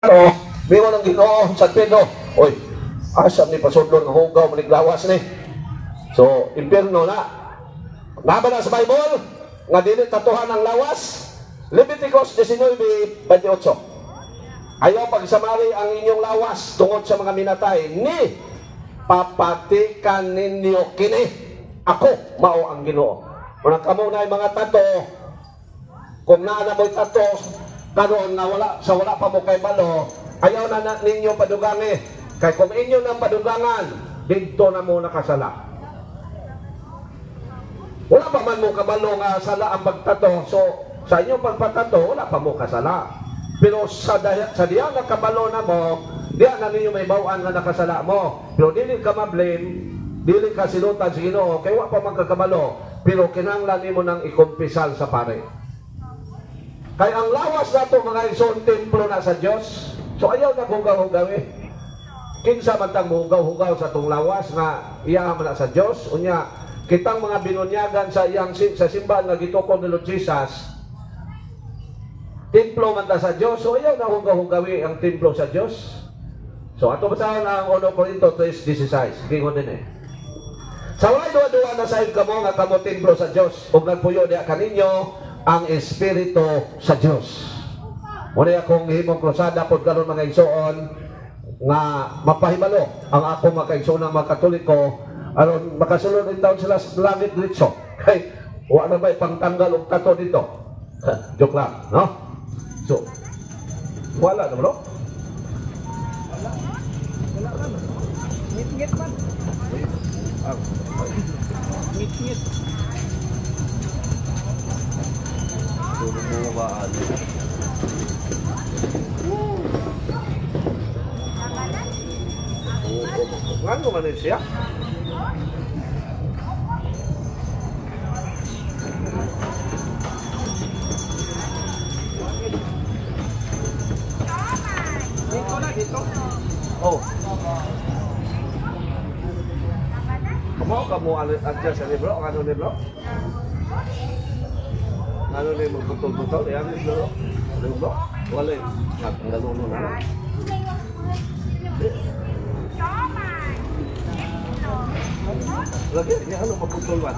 Ano, biwa ng Ginoo, San Pedro. Oy, asam ni pasudlon ng hugaw, maniglawas ni. So, impyerno na. Naba na sa Bible, nga dili tatuhan ang lawas. Leviticus 19:28. Ayaw pagsamari ang inyong lawas tungod sa mga minatay, ni papatikan ninyo kini. Ako, mao ang Ginoo. Unang kamo na mga tato, kung naana mo'y tato, karon na wala pa mo kay balo, ayaw na ninyo padugani. Kay kung inyo nang padugangan, dito na mo nakasala. Wala pa man mo kabalo nga sala ang pagtato. So sa inyong pagpatato, wala pa mo kasala. Pero sa diya nga kabalo na mo, diya na ninyo may bawaan nga nakasala mo. Pero dili ka ma-blame, dili ka silutan sa Ginoo, kay wa pa man kakabalo. Pero kinahanglan nimo nang ikumpisal sa pare. Kaya ang lawas nato mga ison templo na sa Dios. So ayaw na hugaw-hugaw eh. Kinsa man tang hugaw-hugaw sa tong lawas nga iya man sa Dios. Unya kitang mga binunyagan sa iyang sa simbahan nga gitukod ni Lord Jesus. Templo man ta sa Dios. So ayaw na hugaw-hugawi ang templo sa Dios. So ato basahon ang 1 Corinto 3:16. Gingon din eh. Sa walay duwa-duwa na sahib kamo nga kamo templo sa Dios. Ug nagpuyo diha kaninyo ang Espiritu sa Diyos. Muna akong himong krusada pod karon mga igsoon nga mapahibalo ang ako mga igsoon ng mga Katoliko aron makasulod din taon sila sa langit diretso. Kay wa na bay pangtanggal og tato dito. Joke lang, no? So wala na bro. Wala ka. Ngit-ngit man. Ngit-ngit. Bumubaan. Ngano man siya? Dito na, dito. Oh. Kamu adjust sa libro? Ano libro? Ano na yung magputol-putol? Yan, libro. Libro? Wala yung nagtanggaluno na. Lagi, ano magputol ba?